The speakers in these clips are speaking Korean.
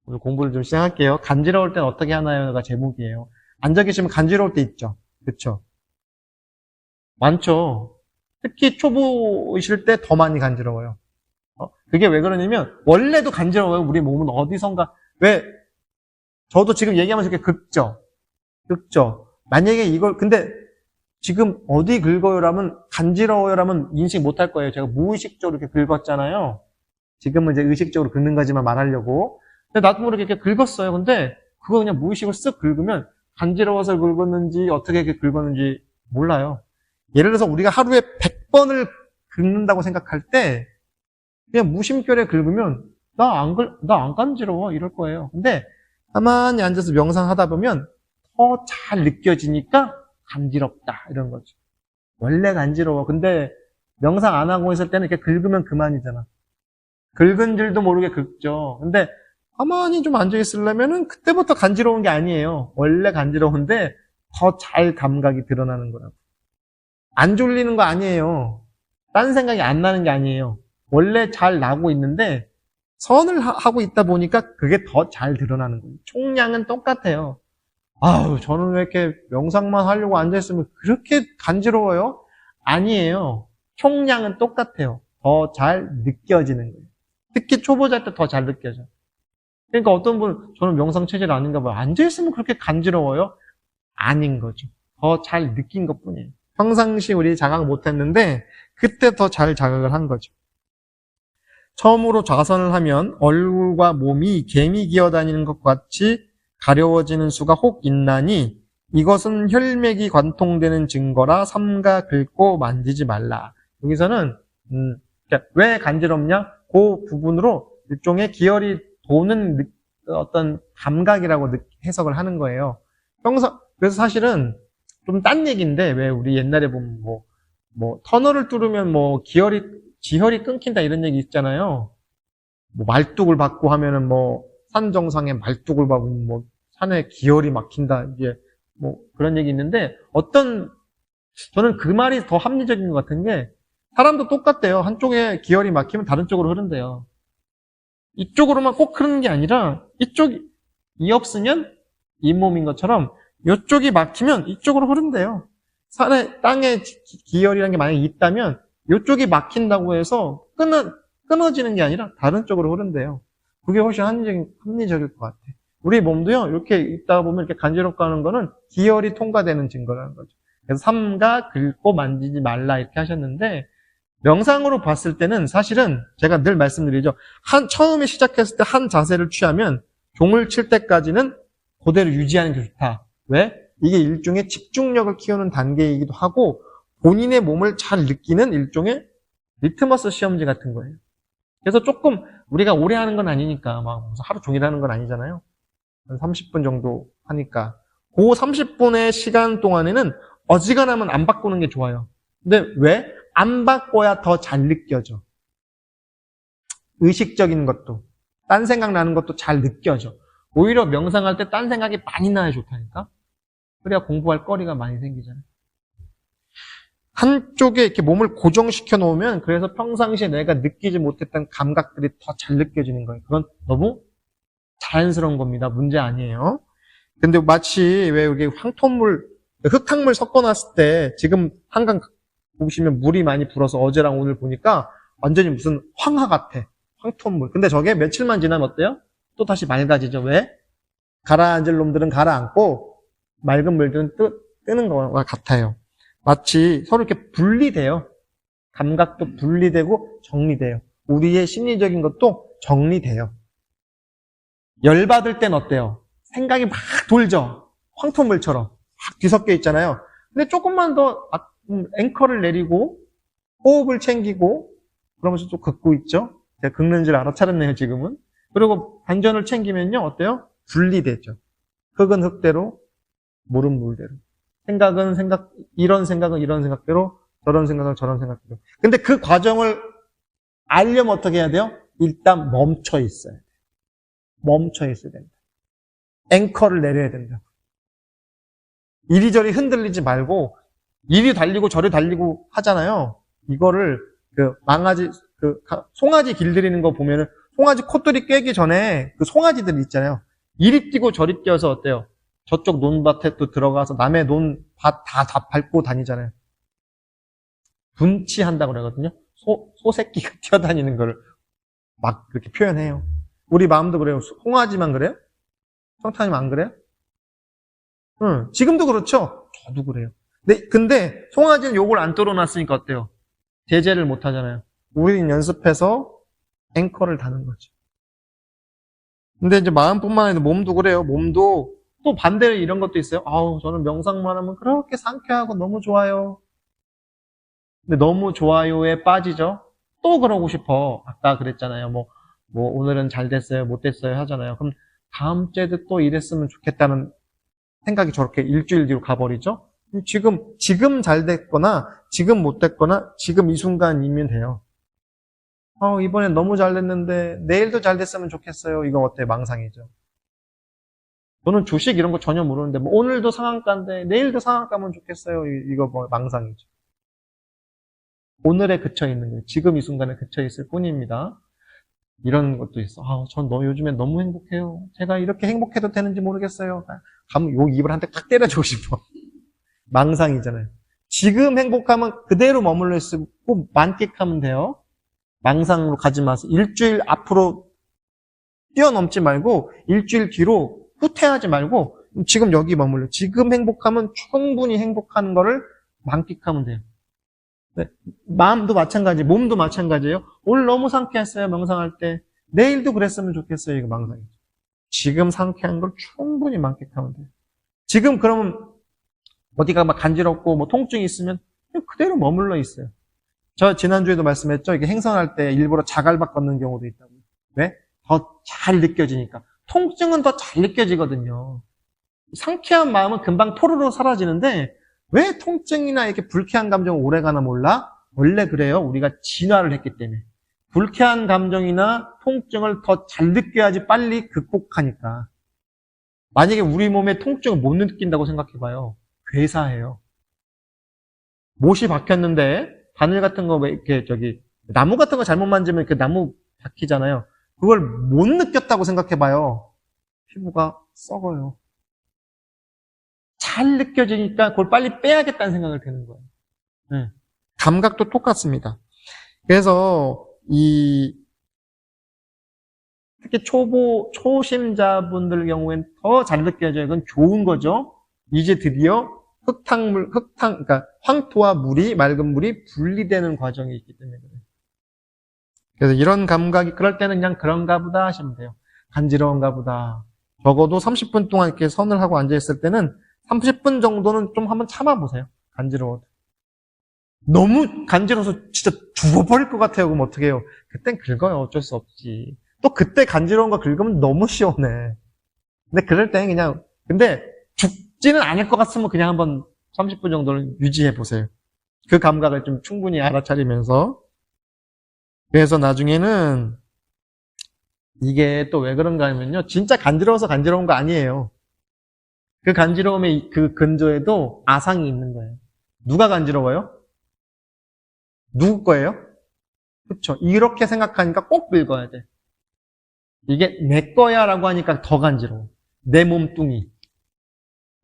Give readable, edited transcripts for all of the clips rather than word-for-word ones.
오늘 공부를 좀 시작할게요. 간지러울 땐 어떻게 하나요가 제목이에요. 앉아 계시면 간지러울 때 있죠. 그렇죠? 많죠. 특히 초보이실 때 더 많이 간지러워요. 그게 왜 그러냐면 원래도 간지러워요. 우리 몸은 어디선가. 왜 저도 지금 얘기하면서 이렇게 긁죠. 만약에 이걸 근데 지금 어디 긁어요라면 간지러워요라면 인식 못할 거예요. 제가 무의식적으로 이렇게 긁었잖아요. 지금은 이제 의식적으로 긁는 거지만 말하려고. 근데 나도 모르게 이렇게 긁었어요. 근데 그거 그냥 무의식으로 쓱 긁으면 간지러워서 긁었는지 어떻게 이렇게 긁었는지 몰라요. 예를 들어서 우리가 하루에 100번을 긁는다고 생각할 때 그냥 무심결에 긁으면 나 안 간지러워 이럴 거예요. 근데 가만히 앉아서 명상하다 보면 더 잘 느껴지니까 간지럽다 이런 거죠. 원래 간지러워. 근데 명상 안 하고 있을 때는 이렇게 긁으면 그만이잖아. 긁은 줄도 모르게 긁죠. 근데 가만히 좀 앉아 있으려면은 그때부터 간지러운 게 아니에요. 원래 간지러운데 더 잘 감각이 드러나는 거라고. 안 졸리는 거 아니에요. 딴 생각이 안 나는 게 아니에요. 원래 잘 나고 있는데 선을 하고 있다 보니까 그게 더 잘 드러나는 거예요. 총량은 똑같아요. 아우, 저는 왜 이렇게 명상만 하려고 앉아있으면 그렇게 간지러워요? 아니에요. 총량은 똑같아요. 더 잘 느껴지는 거예요. 특히 초보자 때 더 잘 느껴져. 그러니까 어떤 분은 저는 명상 체질 아닌가 봐요. 앉아있으면 그렇게 간지러워요? 아닌 거죠. 더 잘 느낀 것 뿐이에요. 평상시 우리 자각 못했는데 그때 더 잘 자각을 한 거죠. 처음으로 좌선을 하면 얼굴과 몸이 개미 기어다니는 것과 같이 가려워지는 수가 혹 있나니 이것은 혈맥이 관통되는 증거라 삼가 긁고 만지지 말라. 여기서는 왜 간지럽냐? 그 부분으로 일종의 기혈이 도는 어떤 감각이라고 해석을 하는 거예요. 그래서 사실은 좀 딴 얘기인데 왜 우리 옛날에 보면 뭐 터널을 뚫으면 뭐 지혈이 끊긴다 이런 얘기 있잖아요. 뭐 말뚝을 받고 하면은 뭐 산 정상에 말뚝을 박으면 뭐 산에 기혈이 막힌다 이제 뭐 그런 얘기 있는데 저는 그 말이 더 합리적인 것 같은 게 사람도 똑같대요. 한쪽에 기혈이 막히면 다른 쪽으로 흐른대요. 이쪽으로만 꼭 흐르는 게 아니라 이 없으면 잇몸인 것처럼 이쪽이 막히면 이쪽으로 흐른대요. 땅에 기혈이라는 게 만약에 있다면 이쪽이 막힌다고 해서 끊어지는 게 아니라 다른 쪽으로 흐른대요. 그게 훨씬 합리적일 것 같아. 우리 몸도요, 이렇게 있다가 보면 이렇게 간지럽고 하는 거는 기혈이 통과되는 증거라는 거죠. 그래서 삼가 긁고 만지지 말라 이렇게 하셨는데, 명상으로 봤을 때는 사실은 제가 늘 말씀드리죠. 처음에 시작했을 때 한 자세를 취하면 종을 칠 때까지는 그대로 유지하는 게 좋다. 왜? 이게 일종의 집중력을 키우는 단계이기도 하고 본인의 몸을 잘 느끼는 일종의 리트머스 시험지 같은 거예요. 그래서 조금 우리가 오래 하는 건 아니니까 막 하루 종일 하는 건 아니잖아요. 한 30분 정도 하니까 그 30분의 시간 동안에는 어지간하면 안 바꾸는 게 좋아요. 근데 왜? 안 바꿔야 더 잘 느껴져. 의식적인 것도 딴 생각 나는 것도 잘 느껴져. 오히려 명상할 때 딴 생각이 많이 나야 좋다니까. 그래야 공부할 거리가 많이 생기잖아요. 한쪽에 이렇게 몸을 고정시켜 놓으면 그래서 평상시에 내가 느끼지 못했던 감각들이 더 잘 느껴지는 거예요. 그건 너무 자연스러운 겁니다. 문제 아니에요. 근데 마치 왜 여기 흙탕물 섞어놨을 때 지금 한강 보시면 물이 많이 불어서 어제랑 오늘 보니까 완전히 무슨 황화 같아. 황토물. 근데 저게 며칠만 지나면 어때요? 또 다시 맑아지죠. 왜? 가라앉을 놈들은 가라앉고 맑은 물들은 뜨는 거와 같아요. 마치 서로 이렇게 분리돼요. 감각도 분리되고 정리돼요. 우리의 심리적인 것도 정리돼요. 열받을 땐 어때요? 생각이 막 돌죠. 황토물처럼 막 뒤섞여 있잖아요. 근데 조금만 더 앵커를 내리고 호흡을 챙기고 그러면서 또 긋고 있죠. 제가 긋는 줄 알아차렸네요, 지금은. 그리고 반전을 챙기면요, 어때요? 분리되죠. 흙은 흙대로, 물은 물대로. 생각은 이런 생각은 이런 생각대로, 저런 생각은 저런 생각대로. 근데 그 과정을 알려면 어떻게 해야 돼요? 일단 멈춰 있어야 돼요. 멈춰 있어야 됩니다. 앵커를 내려야 된다. 이리저리 흔들리지 말고, 이리 달리고 저리 달리고 하잖아요. 이거를 송아지 길들이는 거 보면은 송아지 콧돌이 깨기 전에 그 송아지들 있잖아요. 이리 뛰고 저리 뛰어서 어때요? 저쪽 논밭에 또 들어가서 남의 논밭 다 밟고 다니잖아요. 분치한다고 그러거든요. 소새끼가 뛰어다니는 걸 막 그렇게 표현해요. 우리 마음도 그래요. 송아지만 그래요? 성탄님 안 그래요? 응, 지금도 그렇죠? 저도 그래요. 근데 송아지는 욕을 안 떨어놨으니까 어때요? 제재를 못 하잖아요. 우리는 연습해서 앵커를 다는 거죠. 근데 이제 마음뿐만 아니라 몸도 그래요. 몸도 또 반대로 이런 것도 있어요. 아우, 저는 명상만 하면 그렇게 상쾌하고 너무 좋아요. 근데 너무 좋아요에 빠지죠? 또 그러고 싶어. 아까 그랬잖아요. 뭐 오늘은 잘 됐어요, 못 됐어요 하잖아요. 그럼 다음 주에도 또 이랬으면 좋겠다는 생각이 저렇게 일주일 뒤로 가버리죠? 지금 잘 됐거나, 지금 못 됐거나, 지금 이 순간이면 돼요. 이번엔 너무 잘 됐는데, 내일도 잘 됐으면 좋겠어요. 이거 어때? 망상이죠. 저는 주식 이런 거 전혀 모르는데, 뭐 오늘도 상한가인데, 내일도 상한가면 좋겠어요. 이거 뭐 망상이죠. 오늘에 그쳐 있는 거예요. 지금 이 순간에 그쳐 있을 뿐입니다. 이런 것도 있어. 전 요즘에 너무 행복해요. 제가 이렇게 행복해도 되는지 모르겠어요. 가면 요 입을 한테 탁 때려주고 싶어. 망상이잖아요. 지금 행복하면 그대로 머물러 있고 만끽하면 돼요. 망상으로 가지 마세요. 일주일 앞으로 뛰어넘지 말고 일주일 뒤로 후퇴하지 말고 지금 여기 머물러. 지금 행복하면 충분히 행복한 거를 만끽하면 돼요. 네. 마음도 마찬가지, 몸도 마찬가지예요. 오늘 너무 상쾌했어요, 명상할 때. 내일도 그랬으면 좋겠어요, 이거 망상이죠. 지금 상쾌한 걸 충분히 만끽하면 돼요. 지금 그러면 어디가 막 간지럽고 뭐 통증이 있으면 그대로 머물러 있어요. 저 지난주에도 말씀했죠. 이게 행선할 때 일부러 자갈밭 걷는 경우도 있다고. 왜? 더 잘 느껴지니까. 통증은 더 잘 느껴지거든요. 상쾌한 마음은 금방 포로로 사라지는데 왜 통증이나 이렇게 불쾌한 감정은 오래가나 몰라? 원래 그래요. 우리가 진화를 했기 때문에. 불쾌한 감정이나 통증을 더 잘 느껴야지 빨리 극복하니까. 만약에 우리 몸에 통증을 못 느낀다고 생각해봐요. 괴사해요. 못이 박혔는데 바늘 같은 거 왜 이렇게 나무 같은 거 잘못 만지면 이렇게 나무 박히잖아요. 그걸 못 느꼈다고 생각해봐요. 피부가 썩어요. 잘 느껴지니까 그걸 빨리 빼야겠다는 생각을 드는 거예요. 네. 감각도 똑같습니다. 그래서 특히 초심자분들 경우엔 더 잘 느껴져요. 이건 좋은 거죠. 이제 드디어 그러니까 황토와 맑은 물이 분리되는 과정이 있기 때문에 그래요. 그래서 이런 감각이 그럴 때는 그냥 그런가 보다 하시면 돼요. 간지러운가 보다. 적어도 30분 동안 이렇게 선을 하고 앉아있을 때는 30분 정도는 좀 한번 참아보세요. 간지러워도. 너무 간지러워서 진짜 죽어버릴 것 같아요. 그럼 어떻게 해요? 그땐 긁어요. 어쩔 수 없지. 또 그때 간지러운 거 긁으면 너무 시원해. 근데 그럴 때는 근데 죽지는 않을 것 같으면 그냥 한번 30분 정도는 유지해 보세요. 그 감각을 좀 충분히 알아차리면서. 그래서 나중에는 이게 또 왜 그런가 하면요. 진짜 간지러워서 간지러운 거 아니에요. 그 간지러움의 그 근저에도 아상이 있는 거예요. 누가 간지러워요? 누구 거예요? 그렇죠. 이렇게 생각하니까 꼭 긁어야 돼. 이게 내 거야 라고 하니까 더 간지러워. 내 몸뚱이,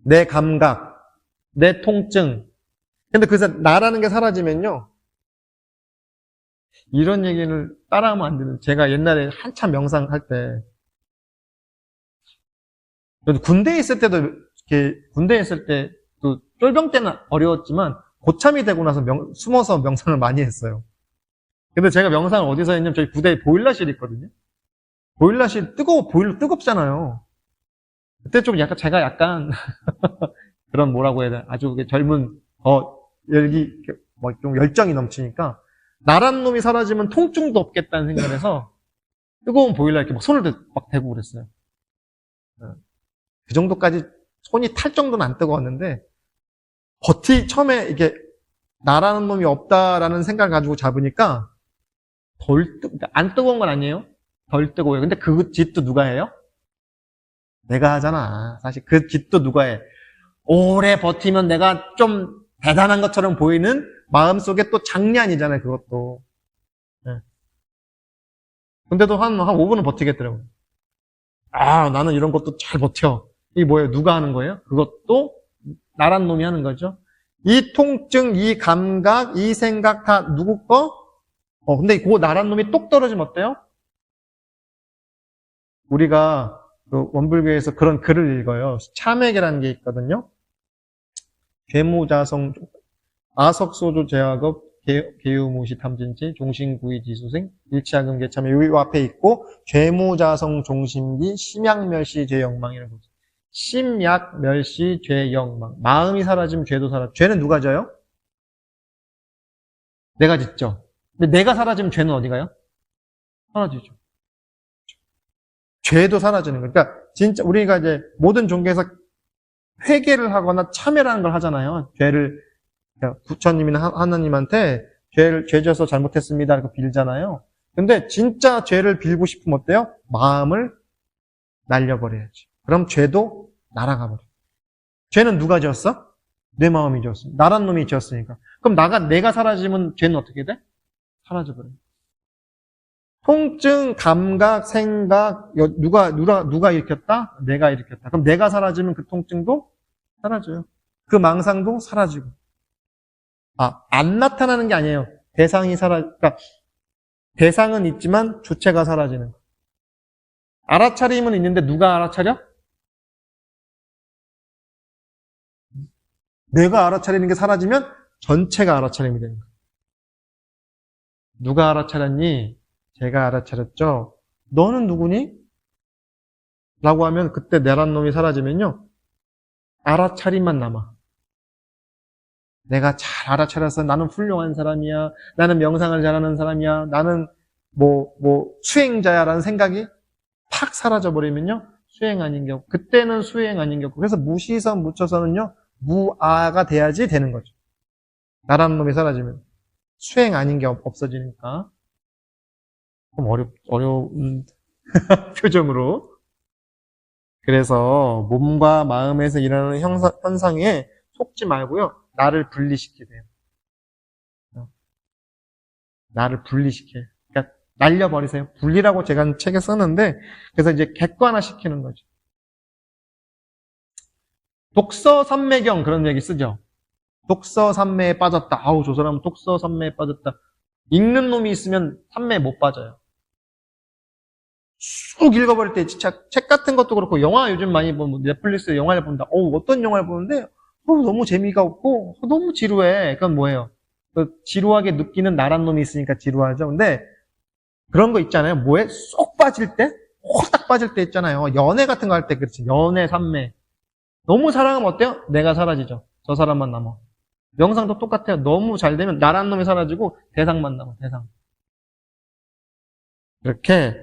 내 감각, 내 통증. 근데 그래서 나라는 게 사라지면요. 이런 얘기를 따라하면 안 되는. 제가 옛날에 한참 명상할 때 군대에 있을 때도 군대에 있을 때도 쫄병 때는 어려웠지만 고참이 되고 나서 숨어서 명상을 많이 했어요. 근데 제가 명상을 어디서 했냐면 저희 부대에 보일러실이 있거든요. 보일러실 보일러 뜨겁잖아요. 그때 좀 제가 약간 그런 뭐라고 해야 되나 아주 젊은 좀 열정이 넘치니까 나란 놈이 사라지면 통증도 없겠다는 생각을 해서 뜨거운 보일러 이렇게 막 손을 막 대고 그랬어요. 그 정도까지 손이 탈 정도는 안 뜨거웠는데 처음에 이게 나라는 놈이 없다라는 생각을 가지고 잡으니까 안 뜨거운 건 아니에요. 덜 뜨거워요. 근데 그 짓도 누가 해요? 내가 하잖아. 사실 그 짓도 누가 해? 오래 버티면 내가 좀 대단한 것처럼 보이는 마음속에 또 장난이잖아요. 그것도. 네. 근데도 한 5분은 버티겠더라고요. 아, 나는 이런 것도 잘 버텨. 이게 뭐예요? 누가 하는 거예요? 그것도 나란 놈이 하는 거죠. 이 통증, 이 감각, 이 생각 다 누구 거? 근데 그 나란 놈이 똑 떨어지면 어때요? 우리가 그 원불교에서 그런 글을 읽어요. 참회계라는 게 있거든요. 괴무자성, 아석소조 제약업, 개유무시 탐진치, 종신구이 지수생, 일치하금 개참회, 요 앞에 있고, 죄무자성 종심기, 심약멸시 죄영망이라고 있어요. 심약멸시 죄영망. 마음이 사라지면 죄도 사라져. 죄는 누가 져요? 내가 짓죠. 근데 내가 사라지면 죄는 어디 가요? 사라지죠. 죄도 사라지는 거예요. 그러니까 진짜 우리가 이제 모든 종교에서 회개를 하거나 참회라는 걸 하잖아요. 죄를 부처님이나 하나님한테 죄 져서 잘못했습니다. 이렇게 빌잖아요. 근데 진짜 죄를 빌고 싶으면 어때요? 마음을 날려버려야지. 그럼 죄도 날아가 버려. 죄는 누가 지었어? 내 마음이 지었어. 나란 놈이 지었으니까. 그럼 내가 사라지면 죄는 어떻게 돼? 사라져버려요. 통증, 감각, 생각, 누가 일으켰다? 내가 일으켰다. 그럼 내가 사라지면 그 통증도 사라져요. 그 망상도 사라지고. 안 나타나는 게 아니에요. 그러니까 대상은 있지만 주체가 사라지는 거. 알아차림은 있는데 누가 알아차려? 내가 알아차리는 게 사라지면 전체가 알아차림이 되는 거예요. 누가 알아차렸니? 제가 알아차렸죠. 너는 누구니? 라고 하면 그때 내란 놈이 사라지면요. 알아차림만 남아. 내가 잘 알아차려서 나는 훌륭한 사람이야. 나는 명상을 잘하는 사람이야. 나는 수행자야라는 생각이 팍 사라져버리면요. 수행 아닌 게 없고. 그때는 수행 아닌 게 없고. 그래서 무시선 묻혀서는요. 무아가 돼야지 되는 거죠. 나라는 놈이 사라지면. 수행 아닌 게 없어지니까. 좀 어려운 표정으로. 그래서 몸과 마음에서 일어나는 현상에 속지 말고요. 나를 분리시키세요. 나를 분리시켜요. 그러니까 날려버리세요. 분리라고 제가 책에 썼는데 그래서 이제 객관화시키는 거죠. 독서삼매경 그런 얘기 쓰죠. 독서삼매에 빠졌다. 아우 저 사람은 독서삼매에 빠졌다. 읽는 놈이 있으면 삼매에 못 빠져요. 쭉 읽어버릴 때 진짜 책 같은 것도 그렇고 영화 요즘 많이 보면 넷플릭스 영화를 본다. 어떤 영화를 보는데 너무 재미가 없고 너무 지루해. 그건 뭐예요? 지루하게 느끼는 나란 놈이 있으니까 지루하죠. 근데 그런 거 있잖아요. 뭐에 쏙 빠질 때? 확딱 빠질 때 있잖아요. 연애 같은 거 할 때 그렇지. 연애 삼매. 너무 사랑하면 어때요? 내가 사라지죠. 저 사람만 남아. 명상도 똑같아요. 너무 잘 되면 나란 놈이 사라지고 대상만 남아. 대상. 이렇게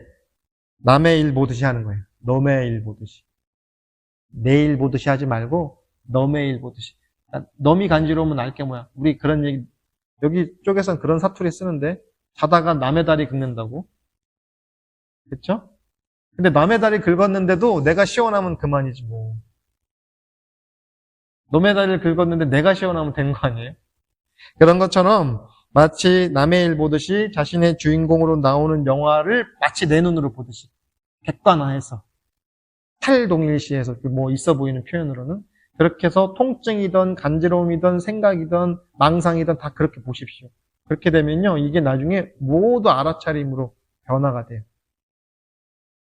남의 일 보듯이 하는 거예요. 너의 일 보듯이. 내 일 보듯이 하지 말고 너의 일 보듯이. 너이 간지러우면 알게 뭐야. 우리 그런 얘기 여기 쪽에서는 그런 사투리 쓰는데 자다가 남의 다리 긁는다고. 그렇죠? 근데 남의 다리 긁었는데도 내가 시원하면 그만이지 뭐. 남의 다리를 긁었는데 내가 시원하면 된 거 아니에요? 그런 것처럼 마치 남의 일 보듯이 자신의 주인공으로 나오는 영화를 마치 내 눈으로 보듯이 객관화해서 탈동일시해서 뭐 있어 보이는 표현으로는 그렇게 해서 통증이든 간지러움이든 생각이든 망상이든 다 그렇게 보십시오. 그렇게 되면요 이게 나중에 모두 알아차림으로 변화가 돼요.